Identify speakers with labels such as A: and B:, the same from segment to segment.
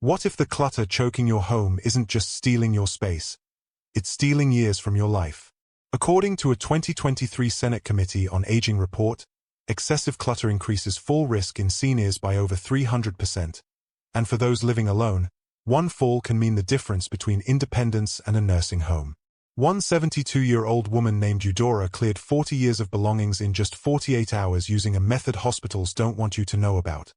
A: What if the clutter choking your home isn't just stealing your space? It's stealing years from your life. According to a 2023 Senate Committee on Aging report, excessive clutter increases fall risk in seniors by over 300%. And for those living alone, one fall can mean the difference between independence and a nursing home. One 72-year-old woman named Eudora cleared 40 years of belongings in just 48 hours using a method hospitals don't want you to know about.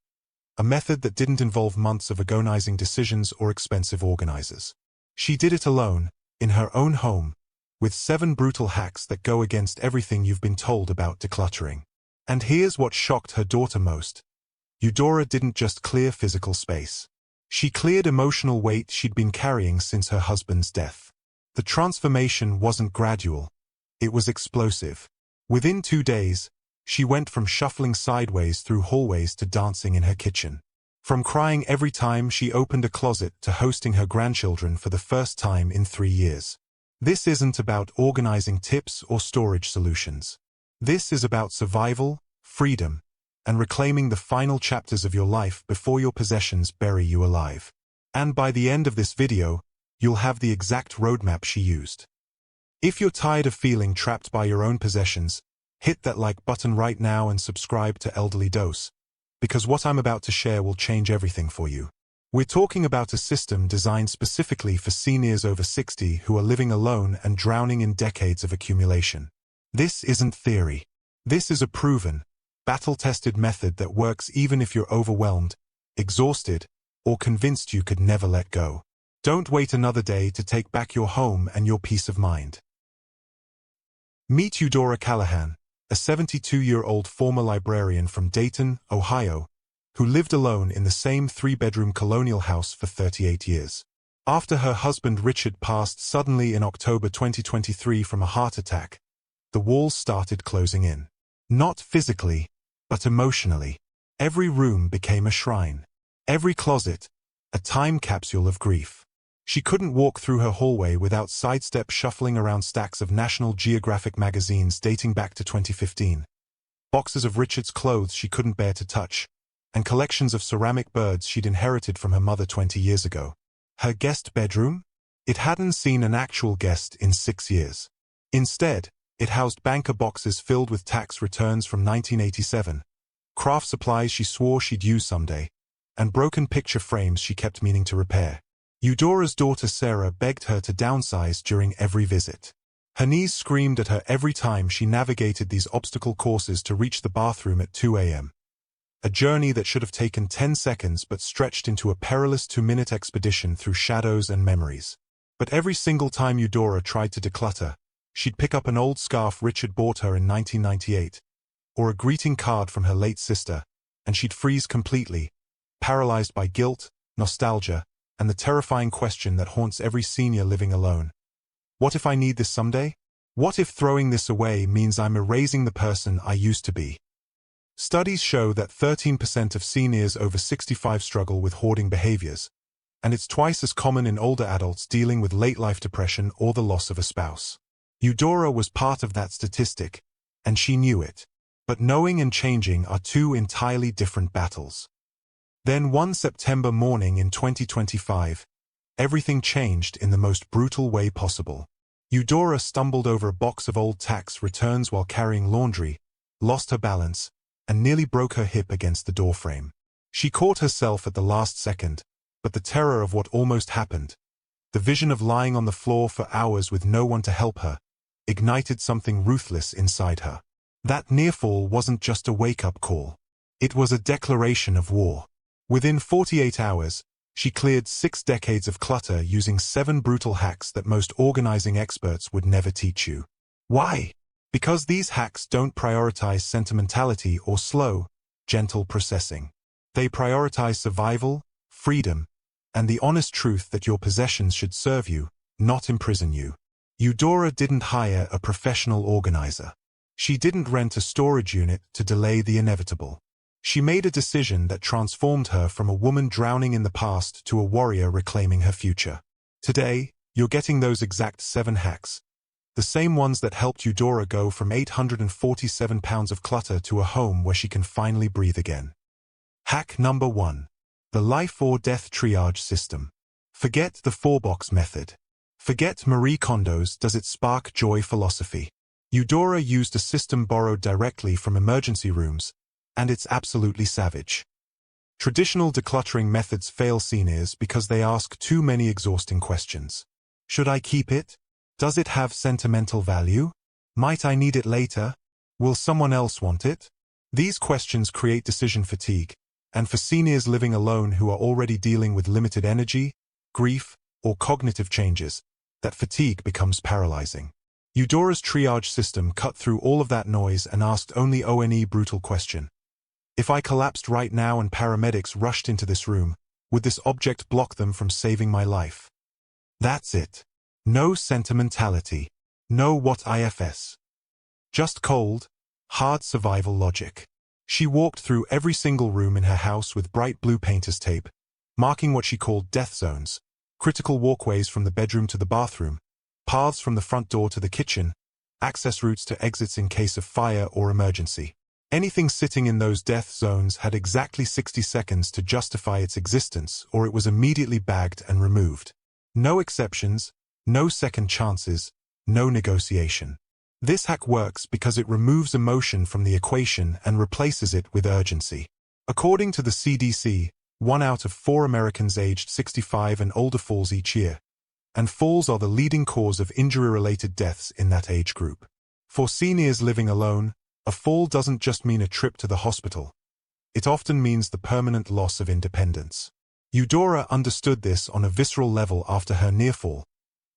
A: A method that didn't involve months of agonizing decisions or expensive organizers. She did it alone, in her own home, with 7 brutal hacks that go against everything you've been told about decluttering. And here's what shocked her daughter most. Eudora didn't just clear physical space. She cleared emotional weight she'd been carrying since her husband's death. The transformation wasn't gradual. It was explosive. Within 2 days, she went from shuffling sideways through hallways to dancing in her kitchen. From crying every time she opened a closet to hosting her grandchildren for the first time in 3 years. This isn't about organizing tips or storage solutions. This is about survival, freedom, and reclaiming the final chapters of your life before your possessions bury you alive. And by the end of this video, you'll have the exact roadmap she used. If you're tired of feeling trapped by your own possessions, hit that like button right now and subscribe to Elderly Dose, because what I'm about to share will change everything for you. We're talking about a system designed specifically for seniors over 60 who are living alone and drowning in decades of accumulation. This isn't theory. This is a proven, battle-tested method that works even if you're overwhelmed, exhausted, or convinced you could never let go. Don't wait another day to take back your home and your peace of mind. Meet Eudora Callahan, a 72-year-old former librarian from Dayton, Ohio, who lived alone in the same 3-bedroom colonial house for 38 years. After her husband Richard passed suddenly in October 2023 from a heart attack, the walls started closing in. Not physically, but emotionally. Every room became a shrine. Every closet, a time capsule of grief. She couldn't walk through her hallway without sidestep shuffling around stacks of National Geographic magazines dating back to 2015. Boxes of Richard's clothes she couldn't bear to touch, and collections of ceramic birds she'd inherited from her mother 20 years ago. Her guest bedroom? It hadn't seen an actual guest in 6 years. Instead, it housed banker boxes filled with tax returns from 1987, craft supplies she swore she'd use someday, and broken picture frames she kept meaning to repair. Eudora's daughter Sarah begged her to downsize during every visit. Her knees screamed at her every time she navigated these obstacle courses to reach the bathroom at 2 a.m. A journey that should have taken 10 seconds but stretched into a perilous 2-minute expedition through shadows and memories. But every single time Eudora tried to declutter, she'd pick up an old scarf Richard bought her in 1998, or a greeting card from her late sister, and she'd freeze completely, paralyzed by guilt, nostalgia, and the terrifying question that haunts every senior living alone. What if I need this someday? What if throwing this away means I'm erasing the person I used to be? Studies show that 13% of seniors over 65 struggle with hoarding behaviors, and it's twice as common in older adults dealing with late-life depression or the loss of a spouse. Eudora was part of that statistic, and she knew it. But knowing and changing are 2 entirely different battles. Then one September morning in 2025, everything changed in the most brutal way possible. Eudora stumbled over a box of old tax returns while carrying laundry, lost her balance, and nearly broke her hip against the doorframe. She caught herself at the last second, but the terror of what almost happened, the vision of lying on the floor for hours with no one to help her, ignited something ruthless inside her. That near fall wasn't just a wake-up call. It was a declaration of war. Within 48 hours, she cleared 6 decades of clutter using 7 brutal hacks that most organizing experts would never teach you. Why? Because these hacks don't prioritize sentimentality or slow, gentle processing. They prioritize survival, freedom, and the honest truth that your possessions should serve you, not imprison you. Eudora didn't hire a professional organizer. She didn't rent a storage unit to delay the inevitable. She made a decision that transformed her from a woman drowning in the past to a warrior reclaiming her future. Today, you're getting those exact 7 hacks. The same ones that helped Eudora go from 847 pounds of clutter to a home where she can finally breathe again. Hack number 1. The life or death triage system. Forget the four-box method. Forget Marie Kondo's "Does it spark joy" philosophy. Eudora used a system borrowed directly from emergency rooms, and it's absolutely savage. Traditional decluttering methods fail seniors because they ask too many exhausting questions. Should I keep it? Does it have sentimental value? Might I need it later? Will someone else want it? These questions create decision fatigue, and for seniors living alone who are already dealing with limited energy, grief, or cognitive changes, that fatigue becomes paralyzing. Eudora's triage system cut through all of that noise and asked only one brutal question. If I collapsed right now and paramedics rushed into this room, would this object block them from saving my life? That's it. No sentimentality. No what ifs. Just cold, hard survival logic. She walked through every single room in her house with bright blue painter's tape, marking what she called death zones, critical walkways from the bedroom to the bathroom, paths from the front door to the kitchen, access routes to exits in case of fire or emergency. Anything sitting in those death zones had exactly 60 seconds to justify its existence, or it was immediately bagged and removed. No exceptions, no second chances, no negotiation. This hack works because it removes emotion from the equation and replaces it with urgency. According to the CDC, 1 out of 4 Americans aged 65 and older falls each year, and falls are the leading cause of injury-related deaths in that age group. For seniors living alone, a fall doesn't just mean a trip to the hospital. It often means the permanent loss of independence. Eudora understood this on a visceral level after her near fall,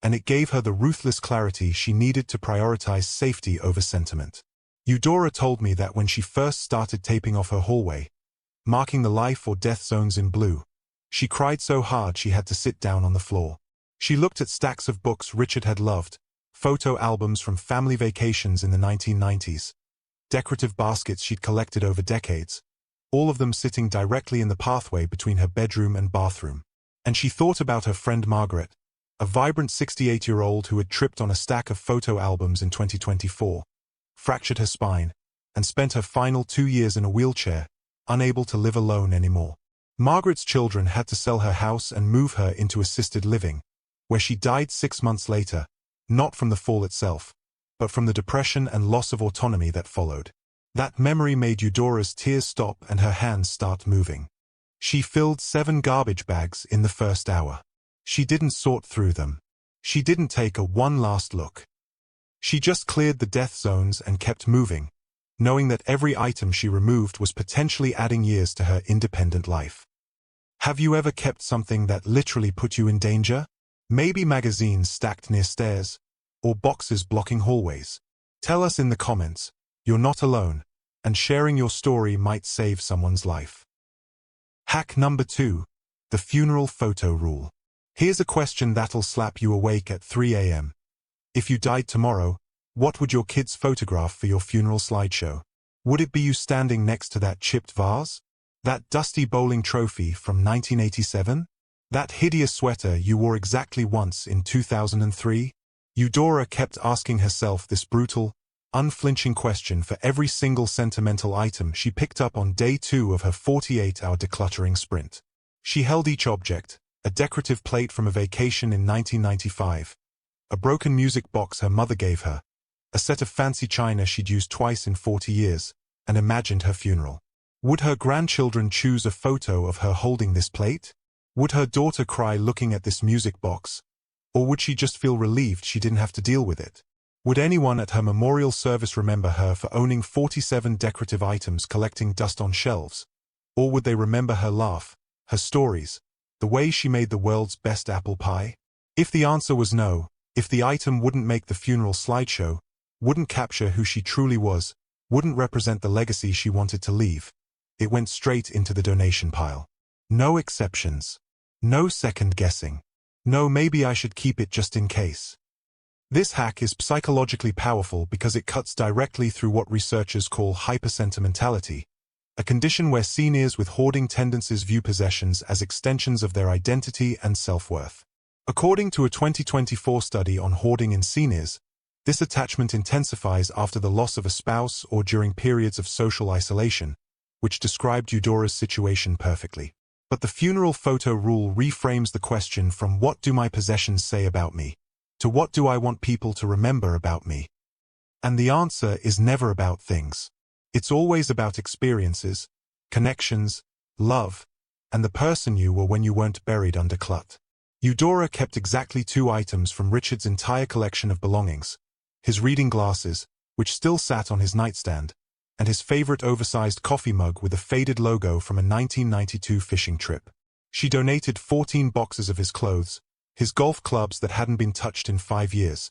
A: and it gave her the ruthless clarity she needed to prioritize safety over sentiment. Eudora told me that when she first started taping off her hallway, marking the life or death zones in blue, she cried so hard she had to sit down on the floor. She looked at stacks of books Richard had loved, photo albums from family vacations in the 1990s, decorative baskets she'd collected over decades, all of them sitting directly in the pathway between her bedroom and bathroom. And she thought about her friend Margaret, a vibrant 68-year-old who had tripped on a stack of photo albums in 2024, fractured her spine, and spent her final 2 years in a wheelchair, unable to live alone anymore. Margaret's children had to sell her house and move her into assisted living, where she died 6 months later, not from the fall itself, but from the depression and loss of autonomy that followed. That memory made Eudora's tears stop and her hands start moving. She filled 7 garbage bags in the first hour. She didn't sort through them. She didn't take a one last look. She just cleared the death zones and kept moving, knowing that every item she removed was potentially adding years to her independent life. Have you ever kept something that literally put you in danger? Maybe magazines stacked near stairs, or boxes blocking hallways. Tell us in the comments. You're not alone, and sharing your story might save someone's life. Hack number 2. The funeral photo rule. Here's a question that'll slap you awake at 3 a.m. If you died tomorrow, what would your kids photograph for your funeral slideshow? Would it be you standing next to that chipped vase? That dusty bowling trophy from 1987? That hideous sweater you wore exactly once in 2003? Eudora kept asking herself this brutal, unflinching question for every single sentimental item she picked up on day 2 of her 48-hour decluttering sprint. She held each object, a decorative plate from a vacation in 1995, a broken music box her mother gave her, a set of fancy china she'd used twice in 40 years, and imagined her funeral. Would her grandchildren choose a photo of her holding this plate? Would her daughter cry looking at this music box? Or would she just feel relieved she didn't have to deal with it? Would anyone at her memorial service remember her for owning 47 decorative items collecting dust on shelves? Or would they remember her laugh, her stories, the way she made the world's best apple pie? If the answer was no, if the item wouldn't make the funeral slideshow, wouldn't capture who she truly was, wouldn't represent the legacy she wanted to leave, it went straight into the donation pile. No exceptions. No second guessing. No, maybe I should keep it just in case. This hack is psychologically powerful because it cuts directly through what researchers call hypersentimentality, a condition where seniors with hoarding tendencies view possessions as extensions of their identity and self-worth. According to a 2024 study on hoarding in seniors, this attachment intensifies after the loss of a spouse or during periods of social isolation, which described Eudora's situation perfectly. But the funeral photo rule reframes the question from what do my possessions say about me, to what do I want people to remember about me? And the answer is never about things. It's always about experiences, connections, love, and the person you were when you weren't buried under clutter. Eudora kept exactly 2 items from Richard's entire collection of belongings: his reading glasses, which still sat on his nightstand, and his favorite oversized coffee mug with a faded logo from a 1992 fishing trip. She donated 14 boxes of his clothes, his golf clubs that hadn't been touched in 5 years,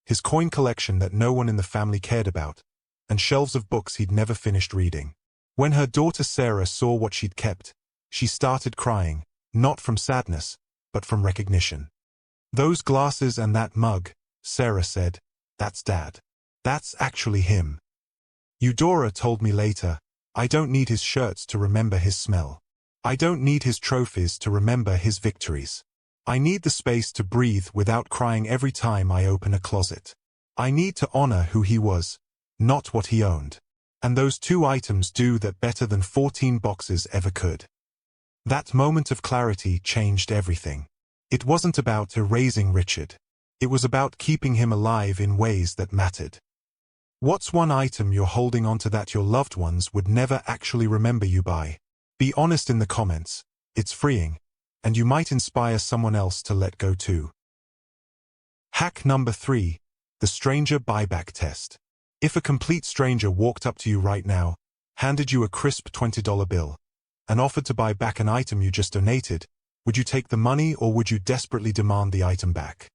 A: his coin collection that no one in the family cared about, and shelves of books he'd never finished reading. When her daughter Sarah saw what she'd kept, she started crying, not from sadness, but from recognition. "Those glasses and that mug," Sarah said, "that's Dad. That's actually him." Eudora told me later, "I don't need his shirts to remember his smell. I don't need his trophies to remember his victories. I need the space to breathe without crying every time I open a closet. I need to honor who he was, not what he owned. And those 2 items do that better than 14 boxes ever could." That moment of clarity changed everything. It wasn't about erasing Richard. It was about keeping him alive in ways that mattered. What's one item you're holding onto that your loved ones would never actually remember you by? Be honest in the comments. It's freeing, and you might inspire someone else to let go too. Hack number 3, the stranger buyback test. If a complete stranger walked up to you right now, handed you a crisp $20 bill, and offered to buy back an item you just donated, would you take the money or would you desperately demand the item back?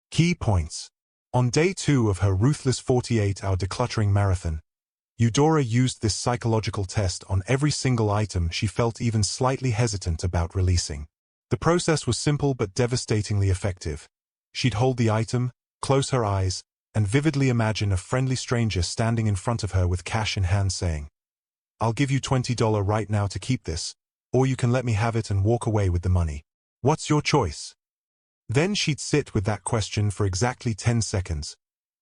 A: Key points. On day 2 of her Ruthless 48-hour decluttering marathon, Eudora used this psychological test on every single item she felt even slightly hesitant about releasing. The process was simple but devastatingly effective. She'd hold the item, close her eyes, and vividly imagine a friendly stranger standing in front of her with cash in hand saying, "I'll give you $20 right now to keep this, or you can let me have it and walk away with the money. What's your choice?" Then she'd sit with that question for exactly 10 seconds.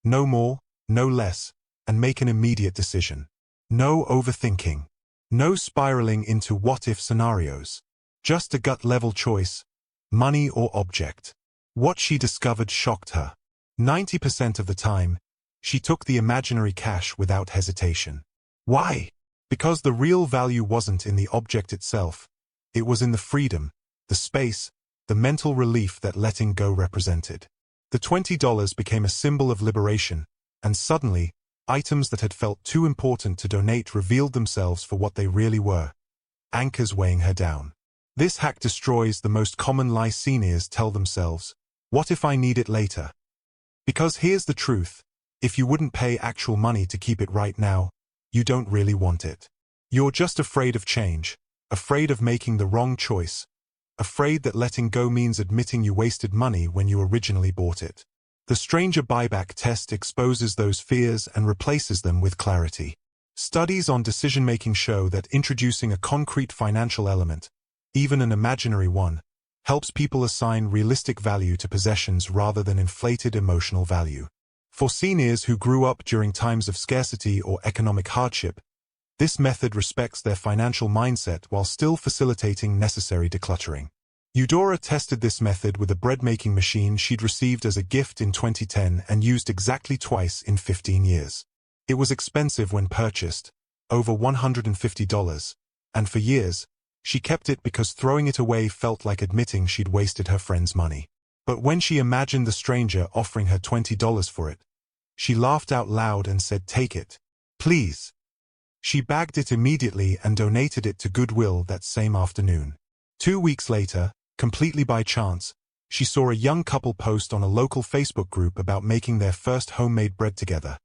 A: No more, no less, and make an immediate decision. No overthinking. No spiraling into what-if scenarios. Just a gut-level choice, money or object. What she discovered shocked her. 90% of the time, she took the imaginary cash without hesitation. Why? Because the real value wasn't in the object itself. It was in the freedom, the space, the mental relief that letting go represented. The $20 became a symbol of liberation, and suddenly, items that had felt too important to donate revealed themselves for what they really were. Anchors weighing her down. This hack destroys the most common lie seniors tell themselves: what if I need it later? Because here's the truth: if you wouldn't pay actual money to keep it right now, you don't really want it. You're just afraid of change, afraid of making the wrong choice, afraid that letting go means admitting you wasted money when you originally bought it. The stranger buyback test exposes those fears and replaces them with clarity. Studies on decision-making show that introducing a concrete financial element, even an imaginary one, helps people assign realistic value to possessions rather than inflated emotional value. For seniors who grew up during times of scarcity or economic hardship, this method respects their financial mindset while still facilitating necessary decluttering. Eudora tested this method with a bread-making machine she'd received as a gift in 2010 and used exactly twice in 15 years. It was expensive when purchased, over $150, and for years, she kept it because throwing it away felt like admitting she'd wasted her friend's money. But when she imagined the stranger offering her $20 for it, she laughed out loud and said, "Take it, please." She bagged it immediately and donated it to Goodwill that same afternoon. 2 weeks later, completely by chance, she saw a young couple post on a local Facebook group about making their first homemade bread together,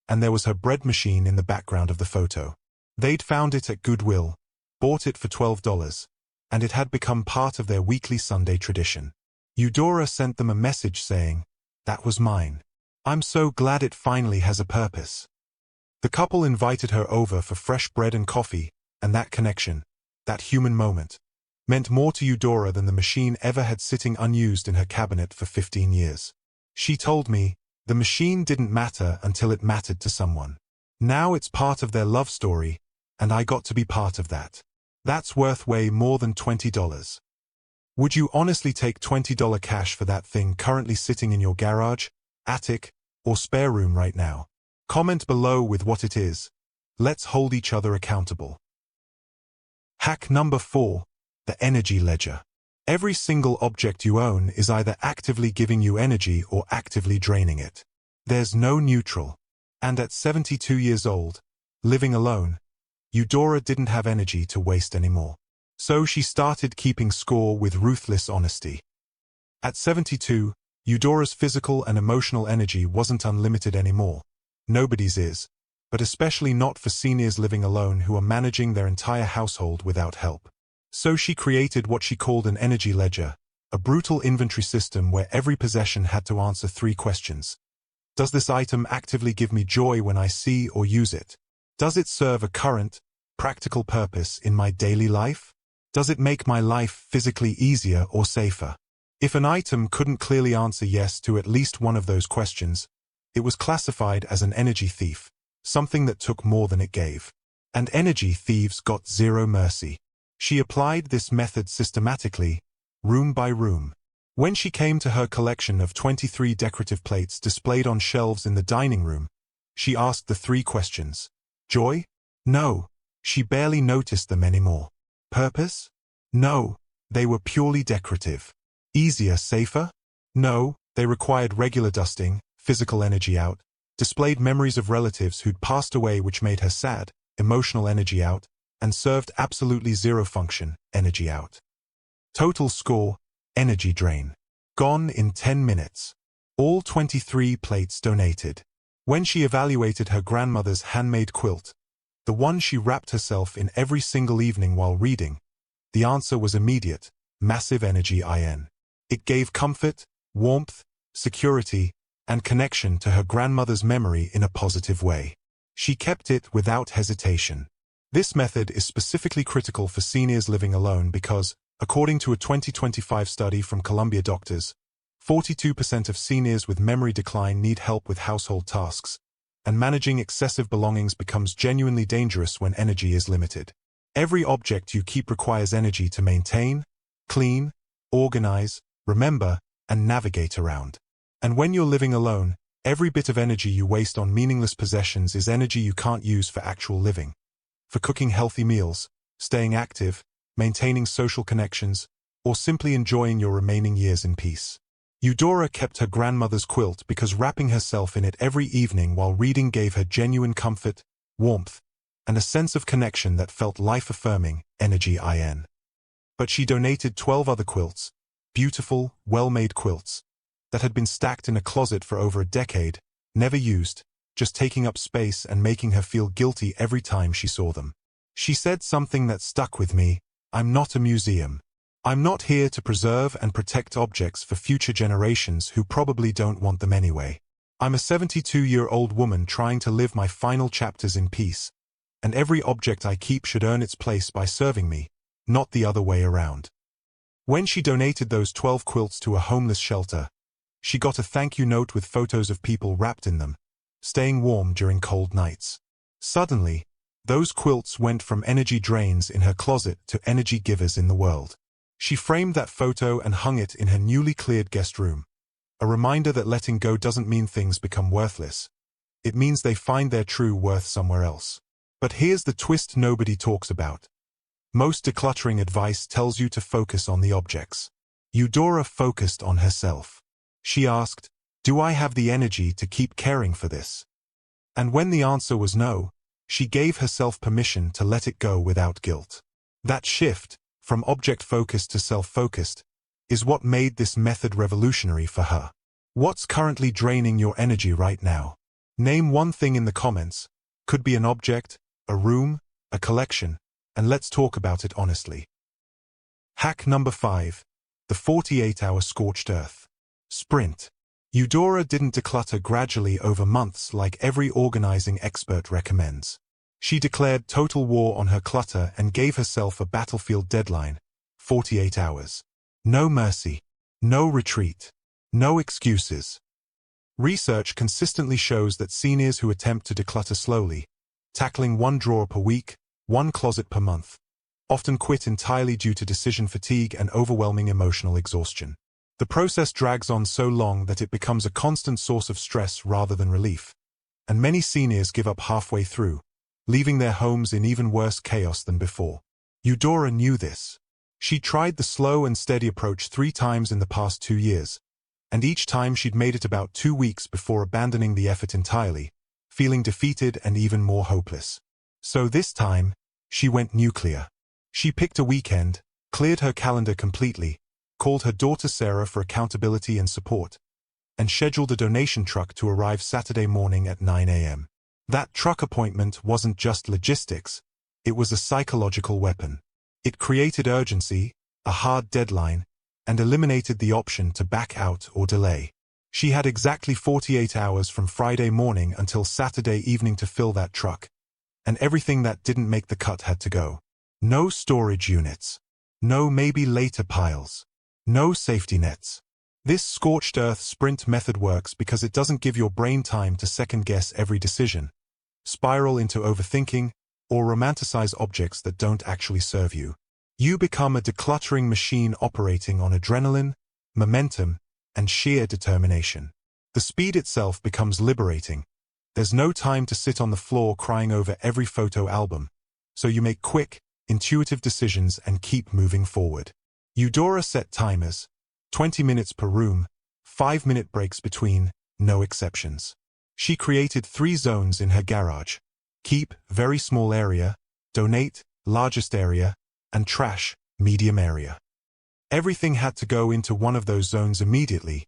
A: and there was her bread machine in the background of the photo. They'd found it at Goodwill, bought it for $12, and it had become part of their weekly Sunday tradition. Eudora sent them a message saying, "That was mine. I'm so glad it finally has a purpose." The couple invited her over for fresh bread and coffee, and that connection, that human moment, meant more to Eudora than the machine ever had sitting unused in her cabinet for 15 years. She told me, "The machine didn't matter until it mattered to someone. Now it's part of their love story, and I got to be part of that." That's worth way more than $20. Would you honestly take $20 cash for that thing currently sitting in your garage, attic, or spare room right now? Comment below with what it is. Let's hold each other accountable. Hack number 4. The energy ledger. Every single object you own is either actively giving you energy or actively draining it. There's no neutral. And at 72 years old, living alone, Eudora didn't have energy to waste anymore. So she started keeping score with ruthless honesty. At 72, Eudora's physical and emotional energy wasn't unlimited anymore. Nobody's is, but especially not for seniors living alone who are managing their entire household without help. So she created what she called an energy ledger, a brutal inventory system where every possession had to answer 3 questions. Does this item actively give me joy when I see or use it? Does it serve a current, practical purpose in my daily life? Does it make my life physically easier or safer? If an item couldn't clearly answer yes to at least one of those questions, it was classified as an energy thief, something that took more than it gave. And energy thieves got zero mercy. She applied this method systematically, room by room. When she came to her collection of 23 decorative plates displayed on shelves in the dining room, she asked the 3 questions. Joy? No. She barely noticed them anymore. Purpose? No. They were purely decorative. Easier, safer? No. They required regular dusting, physical energy out, displayed memories of relatives who'd passed away which made her sad, emotional energy out, and served absolutely zero function, energy out. Total score, energy drain. Gone in 10 minutes. All 23 plates donated. When she evaluated her grandmother's handmade quilt, the one she wrapped herself in every single evening while reading, the answer was immediate, massive energy in. It gave comfort, warmth, security, and connection to her grandmother's memory in a positive way. She kept it without hesitation. This method is specifically critical for seniors living alone because, according to a 2025 study from Columbia doctors, 42% of seniors with memory decline need help with household tasks, and managing excessive belongings becomes genuinely dangerous when energy is limited. Every object you keep requires energy to maintain, clean, organize, remember, and navigate around. And when you're living alone, every bit of energy you waste on meaningless possessions is energy you can't use for actual living. For cooking healthy meals, staying active, maintaining social connections, or simply enjoying your remaining years in peace. Eudora kept her grandmother's quilt because wrapping herself in it every evening while reading gave her genuine comfort, warmth, and a sense of connection that felt life-affirming, energy in. But she donated 12 other quilts, beautiful, well-made quilts, that had been stacked in a closet for over a decade, never used, just taking up space and making her feel guilty every time she saw them. She said something that stuck with me: I'm not a museum. I'm not here to preserve and protect objects for future generations who probably don't want them anyway. I'm a 72-year-old woman trying to live my final chapters in peace, and every object I keep should earn its place by serving me, not the other way around. When she donated those 12 quilts to a homeless shelter, she got a thank you note with photos of people wrapped in them, staying warm during cold nights. Suddenly, those quilts went from energy drains in her closet to energy givers in the world. She framed that photo and hung it in her newly cleared guest room. A reminder that letting go doesn't mean things become worthless. It means they find their true worth somewhere else. But here's the twist nobody talks about. Most decluttering advice tells you to focus on the objects. Eudora focused on herself. She asked, do I have the energy to keep caring for this? And when the answer was no, she gave herself permission to let it go without guilt. That shift, from object-focused to self-focused, is what made this method revolutionary for her. What's currently draining your energy right now? Name one thing in the comments. Could be an object, a room, a collection, and let's talk about it honestly. Hack number 5. The 48-hour scorched earth. Sprint. Eudora didn't declutter gradually over months like every organizing expert recommends. She declared total war on her clutter and gave herself a battlefield deadline: 48 hours. No mercy. No retreat. No excuses. Research consistently shows that seniors who attempt to declutter slowly, tackling one drawer per week, one closet per month, often quit entirely due to decision fatigue and overwhelming emotional exhaustion. The process drags on so long that it becomes a constant source of stress rather than relief, and many seniors give up halfway through, leaving their homes in even worse chaos than before. Eudora knew this. She tried the slow and steady approach 3 times in the past 2 years, and each time she'd made it about 2 weeks before abandoning the effort entirely, feeling defeated and even more hopeless. So this time, she went nuclear. She picked a weekend, cleared her calendar completely, called her daughter Sarah for accountability and support, and scheduled a donation truck to arrive Saturday morning at 9 a.m. That truck appointment wasn't just logistics, it was a psychological weapon. It created urgency, a hard deadline, and eliminated the option to back out or delay. She had exactly 48 hours from Friday morning until Saturday evening to fill that truck, and everything that didn't make the cut had to go. No storage units. No maybe later piles. No safety nets. This scorched earth sprint method works because it doesn't give your brain time to second-guess every decision, spiral into overthinking, or romanticize objects that don't actually serve you. You become a decluttering machine operating on adrenaline, momentum, and sheer determination. The speed itself becomes liberating. There's no time to sit on the floor crying over every photo album, so you make quick, intuitive decisions and keep moving forward. Eudora set timers, 20 minutes per room, 5-minute breaks between, no exceptions. She created 3 zones in her garage: keep, very small area; donate, largest area; and trash, medium area. Everything had to go into one of those zones immediately.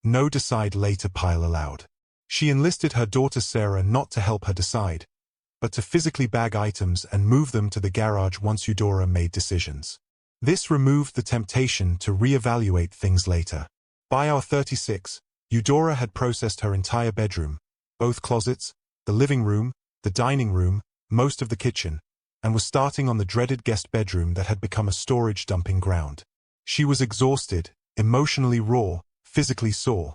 A: No decide later pile allowed. She enlisted her daughter Sarah not to help her decide, but to physically bag items and move them to the garage once Eudora made decisions. This removed the temptation to reevaluate things later. By hour 36, Eudora had processed her entire bedroom, both closets, the living room, the dining room, most of the kitchen, and was starting on the dreaded guest bedroom that had become a storage dumping ground. She was exhausted, emotionally raw, physically sore,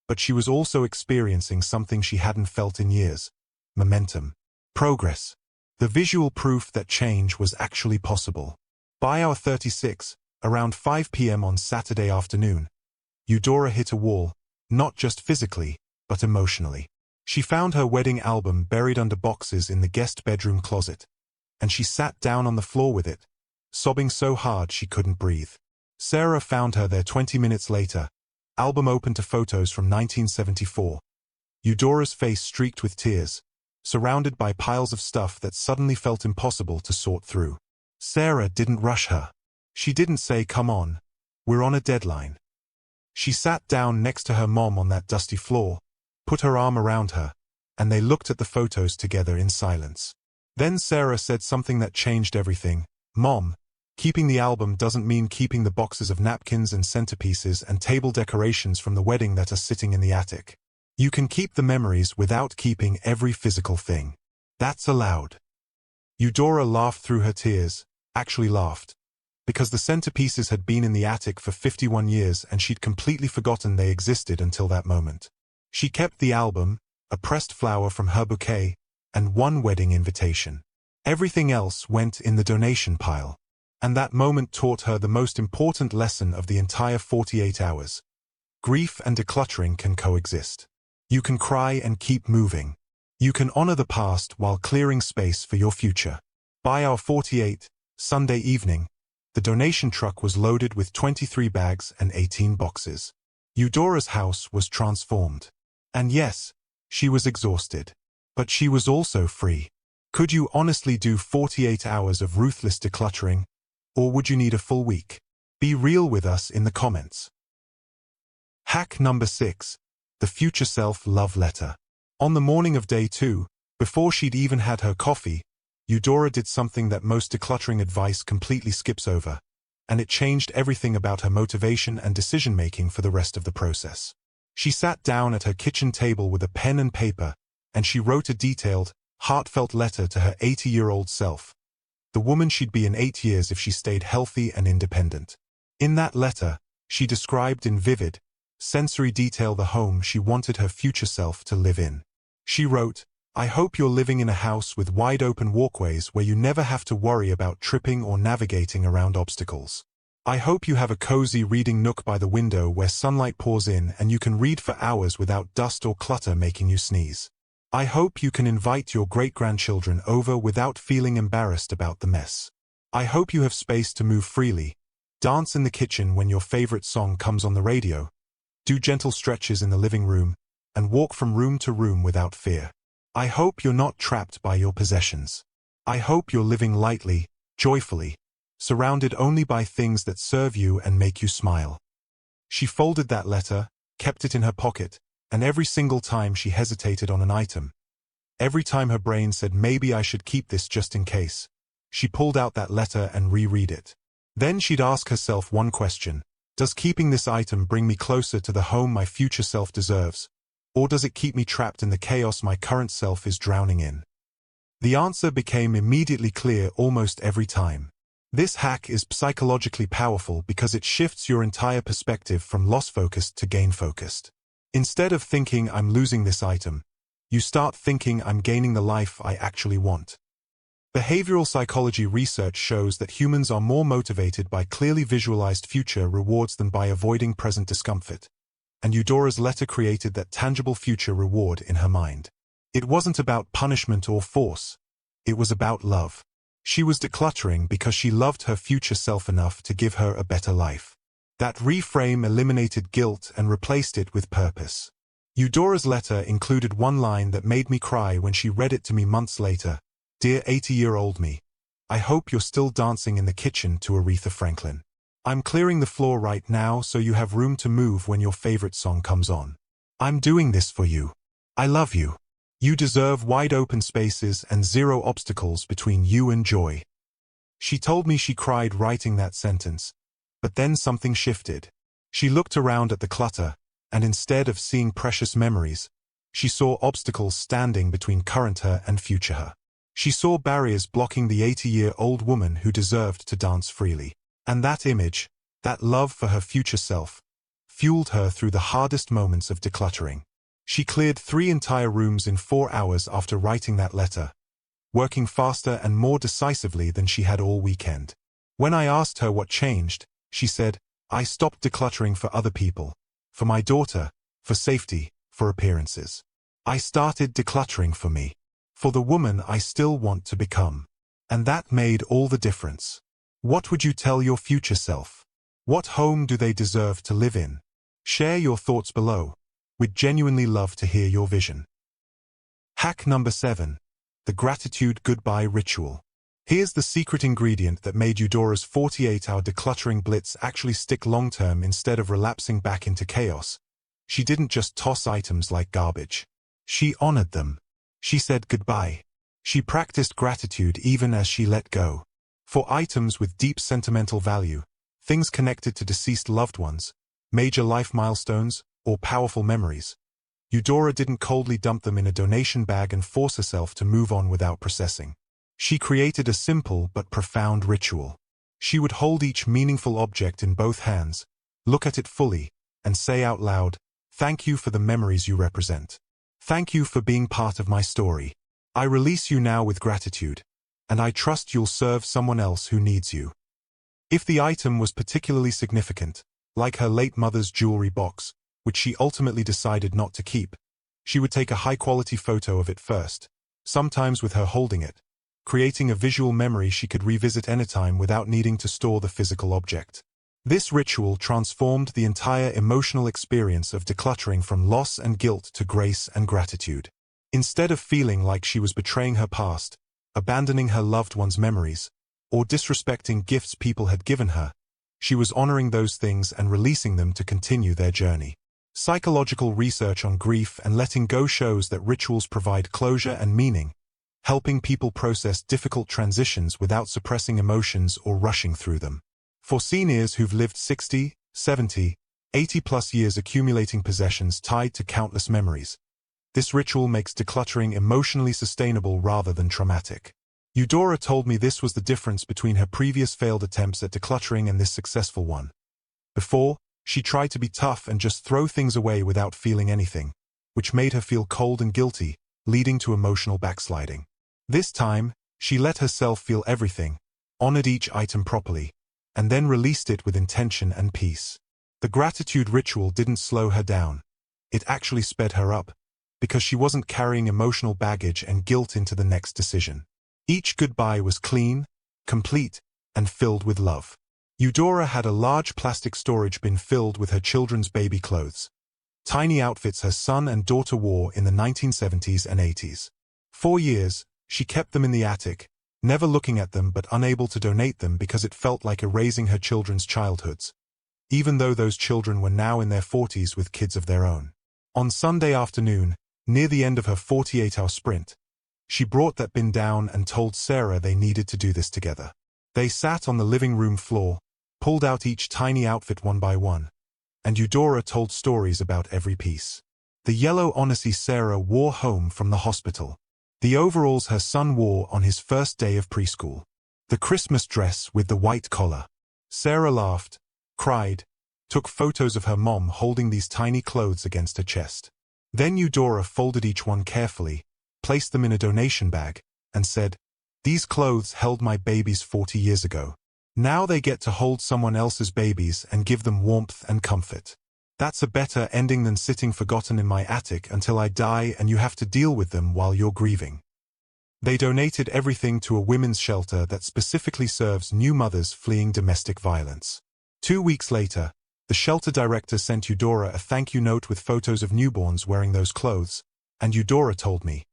A: but she was also experiencing something she hadn't felt in years: momentum, progress, the visual proof that change was actually possible. By hour 36, around 5 p.m. on Saturday afternoon, Eudora hit a wall, not just physically, but emotionally. She found her wedding album buried under boxes in the guest bedroom closet, and she sat down on the floor with it, sobbing so hard she couldn't breathe. Sarah found her there 20 minutes later, album open to photos from 1974. Eudora's face streaked with tears, surrounded by piles of stuff that suddenly felt impossible to sort through. Sarah didn't rush her. She didn't say, "Come on, we're on a deadline." She sat down next to her mom on that dusty floor, put her arm around her, and they looked at the photos together in silence. Then Sarah said something that changed everything. "Mom, keeping the album doesn't mean keeping the boxes of napkins and centerpieces and table decorations from the wedding that are sitting in the attic. You can keep the memories without keeping every physical thing. That's allowed." Eudora laughed through her tears, actually laughed, because the centerpieces had been in the attic for 51 years and she'd completely forgotten they existed until that moment. She kept the album, a pressed flower from her bouquet, and 1 wedding invitation. Everything else went in the donation pile. And that moment taught her the most important lesson of the entire 48 hours. Grief and decluttering can coexist. You can cry and keep moving. You can honor the past while clearing space for your future. By hour 48, Sunday evening, the donation truck was loaded with 23 bags and 18 boxes. Eudora's house was transformed. And yes, she was exhausted. But she was also free. Could you honestly do 48 hours of ruthless decluttering? Or would you need a full week? Be real with us in the comments. Hack number 6. The Future Self Love Letter. On the morning of day 2, before she'd even had her coffee, Eudora did something that most decluttering advice completely skips over, and it changed everything about her motivation and decision-making for the rest of the process. She sat down at her kitchen table with a pen and paper, and she wrote a detailed, heartfelt letter to her 80-year-old self, the woman she'd be in 8 years if she stayed healthy and independent. In that letter, she described in vivid, sensory detail the home she wanted her future self to live in. She wrote, I hope you're living in a house with wide-open walkways where you never have to worry about tripping or navigating around obstacles. I hope you have a cozy reading nook by the window where sunlight pours in and you can read for hours without dust or clutter making you sneeze. I hope you can invite your great-grandchildren over without feeling embarrassed about the mess. I hope you have space to move freely, dance in the kitchen when your favorite song comes on the radio, do gentle stretches in the living room, and walk from room to room without fear. I hope you're not trapped by your possessions. I hope you're living lightly, joyfully, surrounded only by things that serve you and make you smile. She folded that letter, kept it in her pocket, and every single time she hesitated on an item, every time her brain said maybe I should keep this just in case, she pulled out that letter and reread it. Then she'd ask herself one question: does keeping this item bring me closer to the home my future self deserves? Or does it keep me trapped in the chaos my current self is drowning in? The answer became immediately clear almost every time. This hack is psychologically powerful because it shifts your entire perspective from loss-focused to gain-focused. Instead of thinking I'm losing this item, you start thinking I'm gaining the life I actually want. Behavioral psychology research shows that humans are more motivated by clearly visualized future rewards than by avoiding present discomfort. And Eudora's letter created that tangible future reward in her mind. It wasn't about punishment or force. It was about love. She was decluttering because she loved her future self enough to give her a better life. That reframe eliminated guilt and replaced it with purpose. Eudora's letter included one line that made me cry when she read it to me months later. Dear 80-year-old me, I hope you're still dancing in the kitchen to Aretha Franklin. I'm clearing the floor right now so you have room to move when your favorite song comes on. I'm doing this for you. I love you. You deserve wide open spaces and zero obstacles between you and joy. She told me she cried writing that sentence, but then something shifted. She looked around at the clutter, and instead of seeing precious memories, she saw obstacles standing between current her and future her. She saw barriers blocking the 80-year-old woman who deserved to dance freely. And that image, that love for her future self, fueled her through the hardest moments of decluttering. She cleared 3 entire rooms in 4 hours after writing that letter, working faster and more decisively than she had all weekend. When I asked her what changed, she said, I stopped decluttering for other people, for my daughter, for safety, for appearances. I started decluttering for me, for the woman I still want to become. And that made all the difference. What would you tell your future self? What home do they deserve to live in? Share your thoughts below. We'd genuinely love to hear your vision. Hack number 7. The Gratitude Goodbye Ritual. Here's the secret ingredient that made Eudora's 48-hour decluttering blitz actually stick long-term instead of relapsing back into chaos. She didn't just toss items like garbage. She honored them. She said goodbye. She practiced gratitude even as she let go. For items with deep sentimental value, things connected to deceased loved ones, major life milestones, or powerful memories, Eudora didn't coldly dump them in a donation bag and force herself to move on without processing. She created a simple but profound ritual. She would hold each meaningful object in both hands, look at it fully, and say out loud, "Thank you for the memories you represent. Thank you for being part of my story. I release you now with gratitude, and I trust you'll serve someone else who needs you." If the item was particularly significant, like her late mother's jewelry box, which she ultimately decided not to keep, she would take a high-quality photo of it first, sometimes with her holding it, creating a visual memory she could revisit anytime without needing to store the physical object. This ritual transformed the entire emotional experience of decluttering from loss and guilt to grace and gratitude. Instead of feeling like she was betraying her past, abandoning her loved one's memories, or disrespecting gifts people had given her, she was honoring those things and releasing them to continue their journey. Psychological research on grief and letting go shows that rituals provide closure and meaning, helping people process difficult transitions without suppressing emotions or rushing through them. For seniors who've lived 60, 70, 80-plus years accumulating possessions tied to countless memories, this ritual makes decluttering emotionally sustainable rather than traumatic. Eudora told me this was the difference between her previous failed attempts at decluttering and this successful one. Before, she tried to be tough and just throw things away without feeling anything, which made her feel cold and guilty, leading to emotional backsliding. This time, she let herself feel everything, honored each item properly, and then released it with intention and peace. The gratitude ritual didn't slow her down. It actually sped her up, because she wasn't carrying emotional baggage and guilt into the next decision. Each goodbye was clean, complete, and filled with love. Eudora had a large plastic storage bin filled with her children's baby clothes. Tiny outfits her son and daughter wore in the 1970s and 80s. 4 years, she kept them in the attic, never looking at them but unable to donate them because it felt like erasing her children's childhoods, even though those children were now in their 40s with kids of their own. On Sunday afternoon, near the end of her 48-hour sprint, she brought that bin down and told Sarah they needed to do this together. They sat on the living room floor, pulled out each tiny outfit one by one, and Eudora told stories about every piece. The yellow onesie Sarah wore home from the hospital. The overalls her son wore on his first day of preschool. The Christmas dress with the white collar. Sarah laughed, cried, took photos of her mom holding these tiny clothes against her chest. Then Eudora folded each one carefully, placed them in a donation bag, and said, "These clothes held my babies 40 years ago. Now they get to hold someone else's babies and give them warmth and comfort. That's a better ending than sitting forgotten in my attic until I die and you have to deal with them while you're grieving." They donated everything to a women's shelter that specifically serves new mothers fleeing domestic violence. 2 weeks later, the shelter director sent Eudora a thank you note with photos of newborns wearing those clothes, and Eudora told me,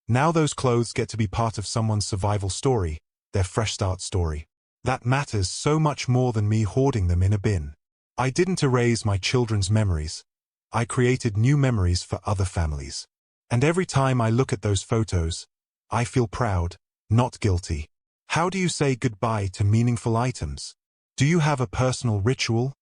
A: "Now those clothes get to be part of someone's survival story, their fresh start story. That matters so much more than me hoarding them in a bin. I didn't erase my children's memories. I created new memories for other families. And every time I look at those photos, I feel proud, not guilty." How do you say goodbye to meaningful items? Do you have a personal ritual?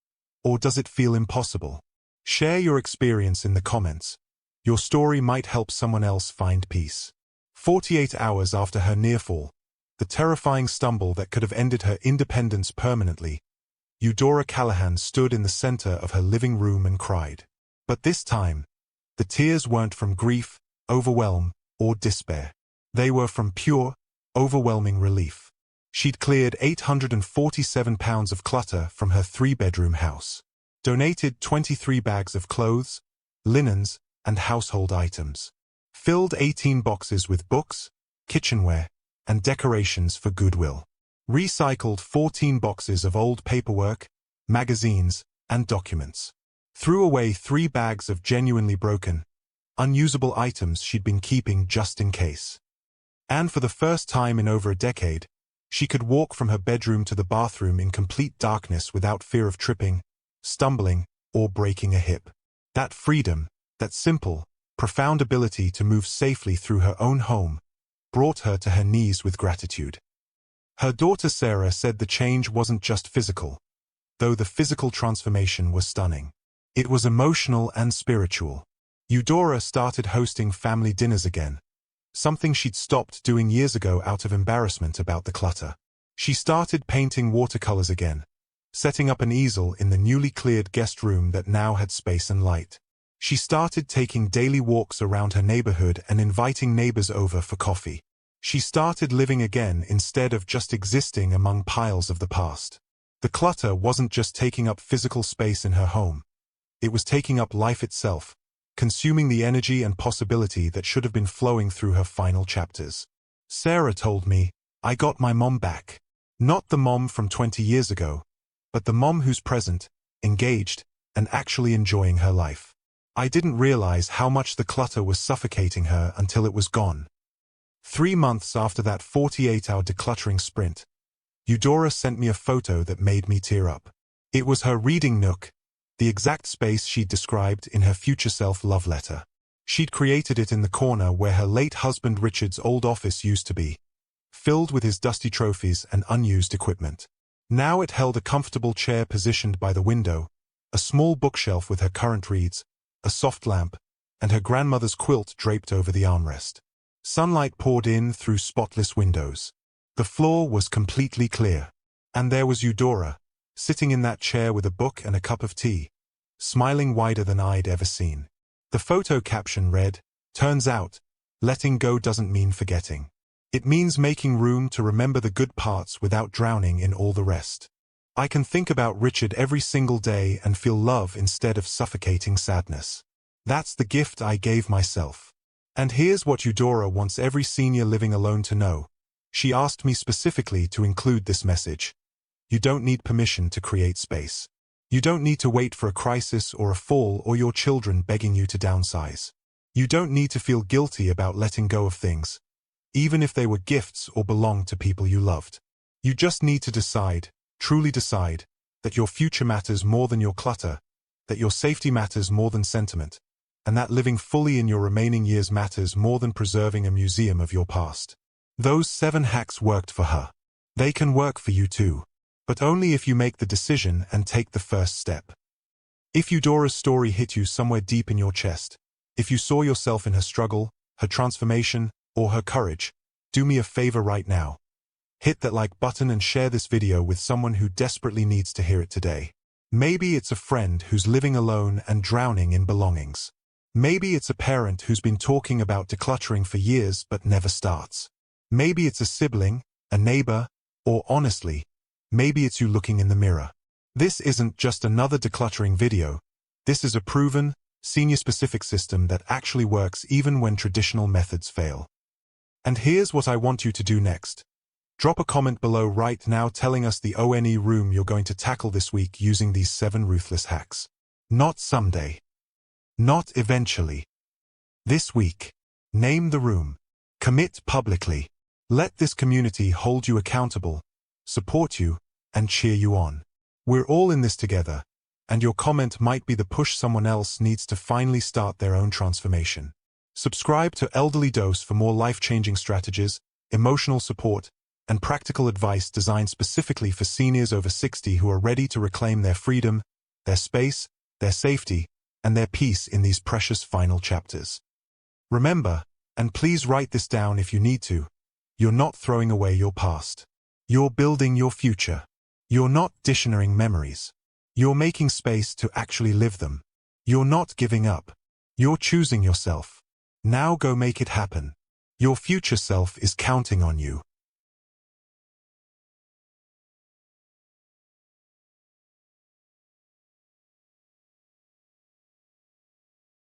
A: Or does it feel impossible? Share your experience in the comments. Your story might help someone else find peace. 48 hours after her near fall, the terrifying stumble that could have ended her independence permanently, Eudora Callahan stood in the center of her living room and cried. But this time, the tears weren't from grief, overwhelm, or despair. They were from pure, overwhelming relief. She'd cleared 847 pounds of clutter from her 3-bedroom house, donated 23 bags of clothes, linens, and household items, filled 18 boxes with books, kitchenware, and decorations for Goodwill, recycled 14 boxes of old paperwork, magazines, and documents, threw away 3 bags of genuinely broken, unusable items she'd been keeping just in case. And for the first time in over a decade, she could walk from her bedroom to the bathroom in complete darkness without fear of tripping, stumbling, or breaking a hip. That freedom, that simple, profound ability to move safely through her own home, brought her to her knees with gratitude. Her daughter Sarah said the change wasn't just physical, though the physical transformation was stunning. It was emotional and spiritual. Eudora started hosting family dinners again, something she'd stopped doing years ago out of embarrassment about the clutter. She started painting watercolors again, setting up an easel in the newly cleared guest room that now had space and light. She started taking daily walks around her neighborhood and inviting neighbors over for coffee. She started living again instead of just existing among piles of the past. The clutter wasn't just taking up physical space in her home. It was taking up life itself, consuming the energy and possibility that should have been flowing through her final chapters. Sarah told me, "I got my mom back. Not the mom from 20 years ago, but the mom who's present, engaged, and actually enjoying her life. I didn't realize how much the clutter was suffocating her until it was gone." 3 months after that 48-hour decluttering sprint, Eudora sent me a photo that made me tear up. It was her reading nook, the exact space she'd described in her future self love letter. She'd created it in the corner where her late husband Richard's old office used to be, filled with his dusty trophies and unused equipment. Now it held a comfortable chair positioned by the window, a small bookshelf with her current reads, a soft lamp, and her grandmother's quilt draped over the armrest. Sunlight poured in through spotless windows. The floor was completely clear. And there was Eudora, sitting in that chair with a book and a cup of tea, smiling wider than I'd ever seen. The photo caption read, "Turns out, letting go doesn't mean forgetting. It means making room to remember the good parts without drowning in all the rest. I can think about Richard every single day and feel love instead of suffocating sadness. That's the gift I gave myself. And here's what Eudora wants every senior living alone to know. She asked me specifically to include this message. You don't need permission to create space. You don't need to wait for a crisis or a fall or your children begging you to downsize. You don't need to feel guilty about letting go of things, even if they were gifts or belonged to people you loved. You just need to decide, truly decide, that your future matters more than your clutter, that your safety matters more than sentiment, and that living fully in your remaining years matters more than preserving a museum of your past. Those 7 hacks worked for her. They can work for you too, but only if you make the decision and take the first step. If Eudora's story hit you somewhere deep in your chest, if you saw yourself in her struggle, her transformation, or her courage, do me a favor right now. Hit that like button and share this video with someone who desperately needs to hear it today. Maybe it's a friend who's living alone and drowning in belongings. Maybe it's a parent who's been talking about decluttering for years but never starts. Maybe it's a sibling, a neighbor, or honestly, maybe it's you looking in the mirror. This isn't just another decluttering video. This is a proven, senior-specific system that actually works even when traditional methods fail. And here's what I want you to do next. Drop a comment below right now telling us the ONE room you're going to tackle this week using these 7 ruthless hacks. Not someday. Not eventually. This week. Name the room. Commit publicly. Let this community hold you accountable, support you, and cheer you on. We're all in this together, and your comment might be the push someone else needs to finally start their own transformation. Subscribe to Elderly Dose for more life-changing strategies, emotional support, and practical advice designed specifically for seniors over 60 who are ready to reclaim their freedom, their space, their safety, and their peace in these precious final chapters. Remember, and please write this down if you need to, you're not throwing away your past. You're building your future. You're not dictionarying memories. You're making space to actually live them. You're not giving up. You're choosing yourself. Now go make it happen. Your future self is counting on you.